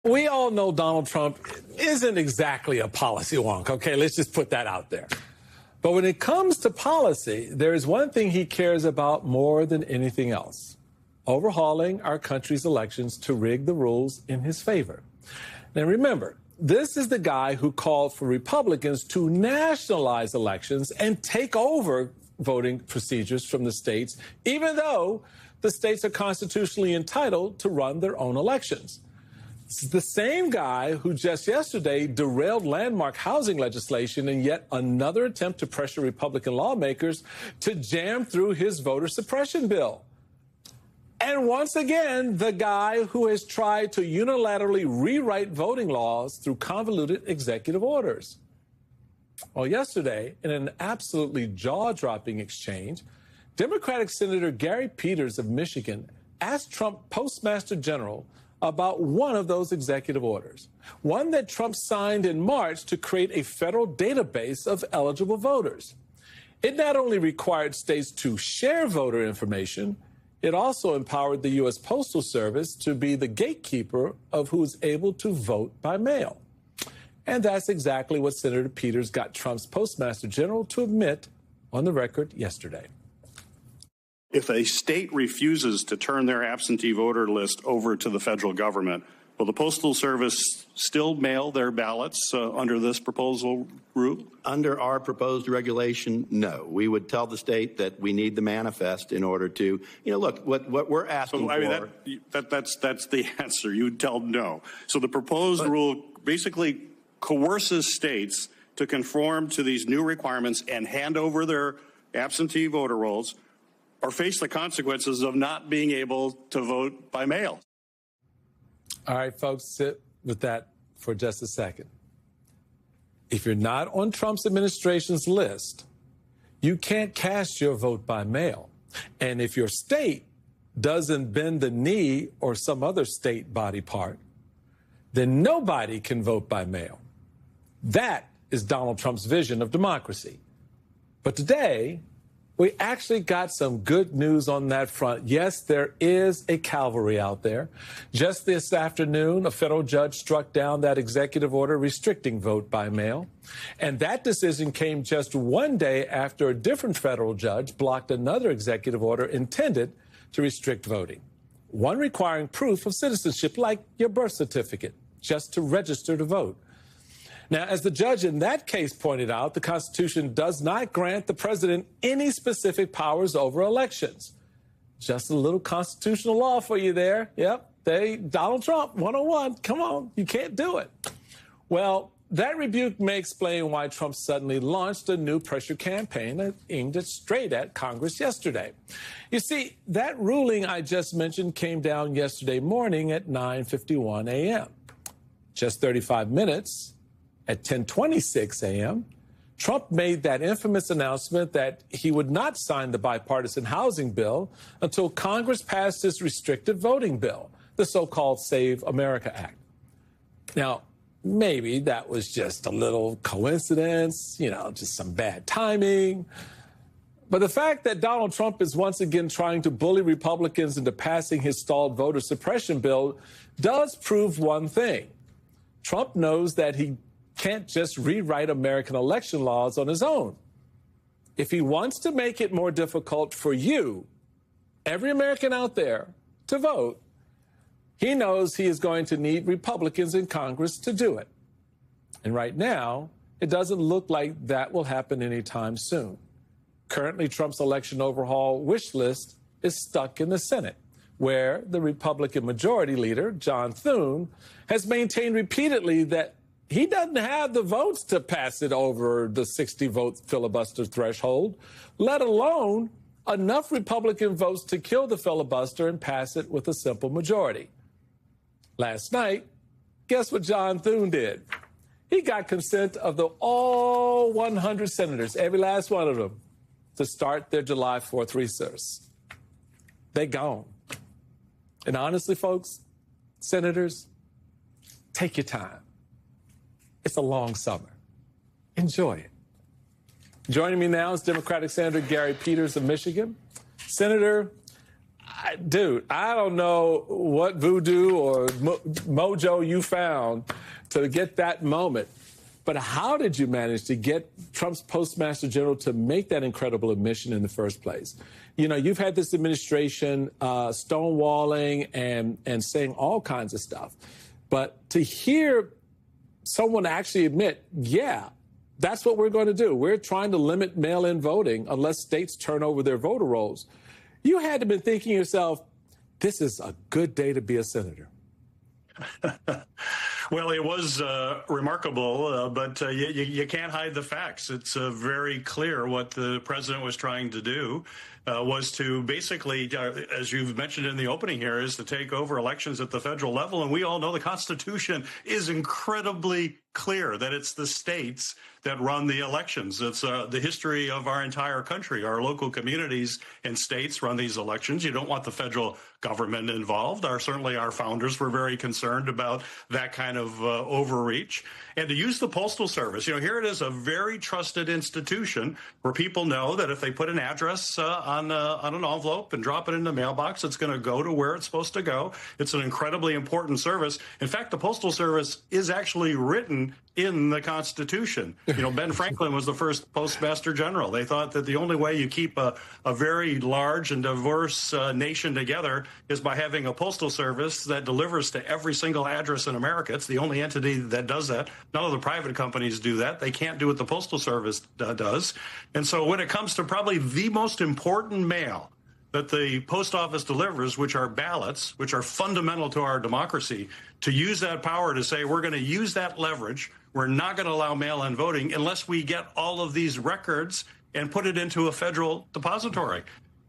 We all know Donald Trump isn't exactly a policy wonk, okay? Let's just put that out there. But when it comes to policy, there is one thing he cares about more than anything else: overhauling our country's elections to rig the rules in his favor. Now remember, this is the guy who called for Republicans to nationalize elections and take over voting procedures from the states, even though the states are constitutionally entitled to run their own elections. It's the same guy who just yesterday derailed landmark housing legislation in yet another attempt to pressure Republican lawmakers to jam through his voter suppression bill. And once again, the guy who has tried to unilaterally rewrite voting laws through convoluted executive orders. Well, yesterday, in an absolutely jaw-dropping exchange, Democratic Senator Gary Peters of Michigan asked Trump Postmaster General about one of those executive orders, one that Trump signed in March to create a federal database of eligible voters. It not only required states to share voter information, it also empowered the U.S. Postal Service to be the gatekeeper of who is able to vote by mail. And that's exactly what Senator Peters got Trump's Postmaster General to admit on the record yesterday. If a state refuses to turn their absentee voter list over to the federal government, will the Postal Service still mail their ballots under this proposal route? Under our proposed regulation, no. We would tell the state that we need the manifest in order to, look, what we're asking for. That's the answer. You would tell no. So the proposed rule basically coerces states to conform to these new requirements and hand over their absentee voter rolls, or face the consequences of not being able to vote by mail. All right, folks, sit with that for just a second. If you're not on Trump's administration's list, you can't cast your vote by mail. And if your state doesn't bend the knee or some other state body part, then nobody can vote by mail. That is Donald Trump's vision of democracy. But today, we actually got some good news on that front. Yes, there is a cavalry out there. Just this afternoon, a federal judge struck down that executive order restricting vote by mail. And that decision came just one day after a different federal judge blocked another executive order intended to restrict voting, one requiring proof of citizenship, like your birth certificate, just to register to vote. Now, as the judge in that case pointed out, the Constitution does not grant the president any specific powers over elections. Just a little constitutional law for you there. Yep, Donald Trump, 101. Come on, you can't do it. Well, that rebuke may explain why Trump suddenly launched a new pressure campaign aimed straight at Congress yesterday. You see, that ruling I just mentioned came down yesterday morning at 9:51 a.m. Just 35 minutes. At 10:26 a.m., Trump made that infamous announcement that he would not sign the bipartisan housing bill until Congress passed his restricted voting bill, the so-called Save America Act. Now, maybe that was just a little coincidence, just some bad timing. But the fact that Donald Trump is once again trying to bully Republicans into passing his stalled voter suppression bill does prove one thing. Trump knows that he can't just rewrite American election laws on his own. If he wants to make it more difficult for you, every American out there, to vote, he knows he is going to need Republicans in Congress to do it. And right now, it doesn't look like that will happen anytime soon. Currently, Trump's election overhaul wish list is stuck in the Senate, where the Republican Majority Leader, John Thune, has maintained repeatedly that he doesn't have the votes to pass it over the 60-vote filibuster threshold, let alone enough Republican votes to kill the filibuster and pass it with a simple majority. Last night, guess what John Thune did? He got consent of all 100 senators, every last one of them, to start their July 4th recess. They gone. And honestly, folks, senators, take your time. It's a long summer. Enjoy it. Joining me now is Democratic Senator Gary Peters of Michigan. Senator, Dude, I don't know what voodoo or mojo you found to get that moment. But how did you manage to get Trump's postmaster general to make that incredible admission in the first place? You know, you've had this administration stonewalling and saying all kinds of stuff. But to hear someone actually admit, yeah, that's what we're going to do. We're trying to limit mail-in voting unless states turn over their voter rolls. You had to have been thinking to yourself, this is a good day to be a senator. Well, it was remarkable, but you can't hide the facts. It's very clear what the president was trying to do was to basically, as you've mentioned in the opening here, is to take over elections at the federal level. And we all know the Constitution is incredibly clear that it's the states that run the elections. It's the history of our entire country. Our local communities and states run these elections. You don't want the federal government involved. Certainly our founders were very concerned about that kind of overreach. And to use the Postal Service, you know, here it is, a very trusted institution where people know that if they put an address on an envelope and drop it in the mailbox, it's going to go to where it's supposed to go. It's an incredibly important service. In fact, the Postal Service is actually written in the Constitution. You know, Ben Franklin was the first postmaster general. They thought that the only way you keep a very large and diverse nation together is by having a postal service that delivers to every single address in America. It's the only entity that does that. None of the private companies do that. They can't do what the Postal Service does. And so when it comes to probably the most important mail that the post office delivers, which are ballots, which are fundamental to our democracy, to use that power to say we're going to use that leverage, we're not going to allow mail-in voting unless we get all of these records and put it into a federal depository.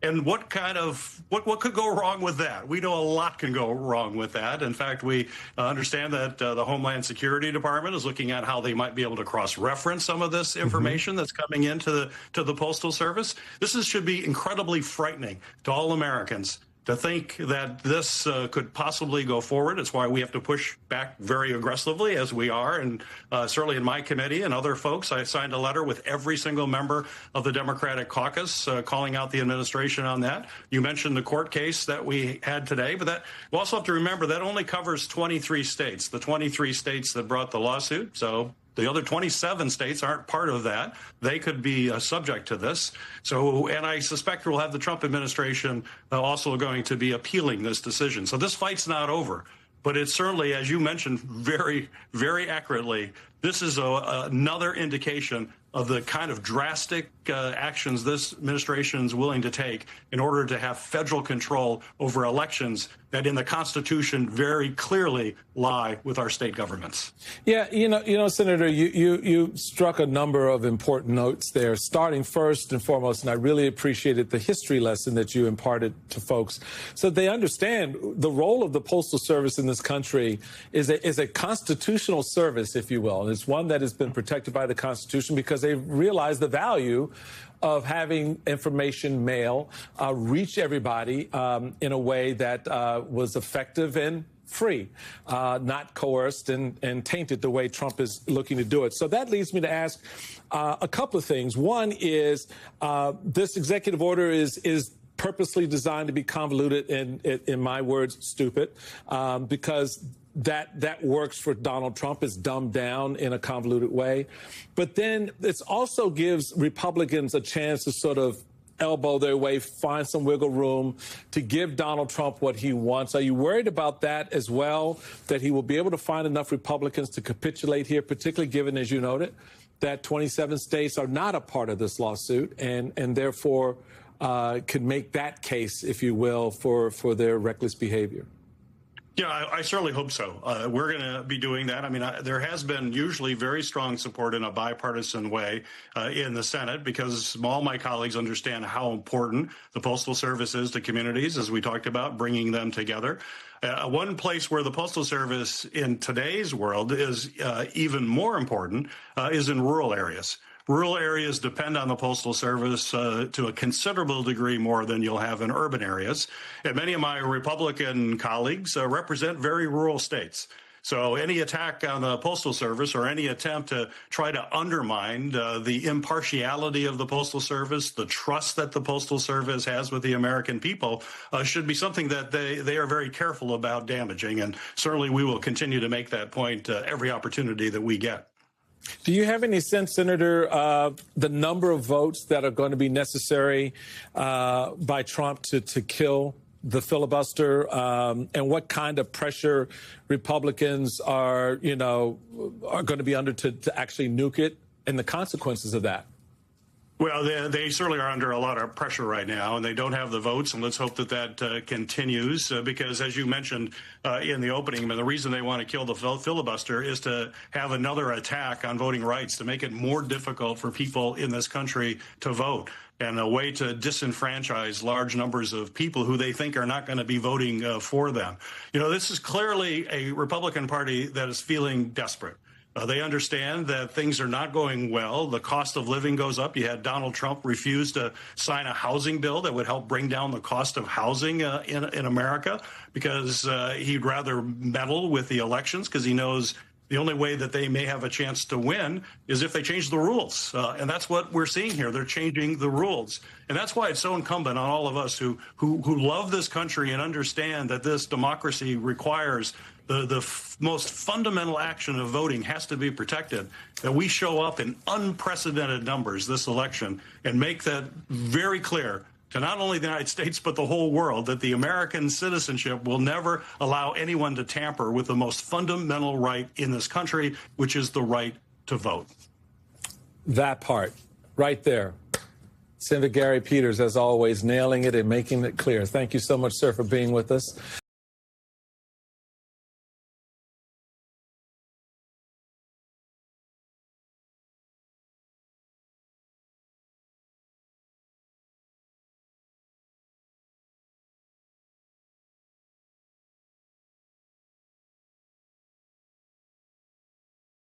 And what could go wrong with that? We know a lot can go wrong with that. In fact, we understand that the Homeland Security Department is looking at how they might be able to cross-reference some of this information that's coming into the Postal Service. This should be incredibly frightening to all Americans to think that this could possibly go forward. It's why we have to push back very aggressively, as we are. And certainly in my committee and other folks, I signed a letter with every single member of the Democratic caucus calling out the administration on that. You mentioned the court case that we had today, but that we also have to remember that only covers 23 states, the 23 states that brought the lawsuit. So the other 27 states aren't part of that. They could be subject to this. So, and I suspect we'll have the Trump administration also going to be appealing this decision. So this fight's not over. But it's certainly, as you mentioned very, very accurately, this is another indication of the kind of drastic actions this administration is willing to take in order to have federal control over elections that in the Constitution very clearly lie with our state governments. Yeah, you know, Senator, you struck a number of important notes there, starting first and foremost, and I really appreciated the history lesson that you imparted to folks so they understand the role of the Postal Service in this country is a constitutional service, if you will. And it's one that has been protected by the Constitution because they realize the value of having information mail reach everybody in a way that was effective and free, not coerced and tainted the way Trump is looking to do it. So that leads me to ask a couple of things. One is this executive order is purposely designed to be convoluted and, in my words, stupid, because that works for Donald Trump. Is dumbed down in a convoluted way. But then it also gives Republicans a chance to sort of elbow their way, find some wiggle room to give Donald Trump what he wants. Are you worried about that as well, that he will be able to find enough Republicans to capitulate here, particularly given, as you noted, that 27 states are not a part of this lawsuit and therefore could make that case, if you will, for their reckless behavior? Yeah, I certainly hope so. We're going to be doing that. I mean, there has been usually very strong support in a bipartisan way in the Senate because all my colleagues understand how important the Postal Service is to communities, as we talked about, bringing them together. One place where the Postal Service in today's world is even more important is in rural areas. Rural areas depend on the Postal Service to a considerable degree more than you'll have in urban areas. And many of my Republican colleagues represent very rural states. So any attack on the Postal Service or any attempt to try to undermine the impartiality of the Postal Service, the trust that the Postal Service has with the American people, should be something that they are very careful about damaging. And certainly we will continue to make that point every opportunity that we get. Do you have any sense, Senator, the number of votes that are going to be necessary by Trump to kill the filibuster, and what kind of pressure Republicans are going to be under to actually nuke it, and the consequences of that? Well, they certainly are under a lot of pressure right now, and they don't have the votes. And let's hope that that continues, because as you mentioned in the opening, the reason they want to kill the filibuster is to have another attack on voting rights, to make it more difficult for people in this country to vote, and a way to disenfranchise large numbers of people who they think are not going to be voting for them. This is clearly a Republican Party that is feeling desperate. They understand that things are not going well. The cost of living goes up. You had Donald Trump refuse to sign a housing bill that would help bring down the cost of housing in America, because he'd rather meddle with the elections, because he knows the only way that they may have a chance to win is if they change the rules. And that's what we're seeing here. They're changing the rules. And that's why it's so incumbent on all of us who love this country and understand that this democracy requires the most fundamental action of voting has to be protected, that we show up in unprecedented numbers this election and make that very clear to not only the United States, but the whole world, that the American citizenship will never allow anyone to tamper with the most fundamental right in this country, which is the right to vote. That part right there. Senator Gary Peters, as always, nailing it and making it clear. Thank you so much, sir, for being with us.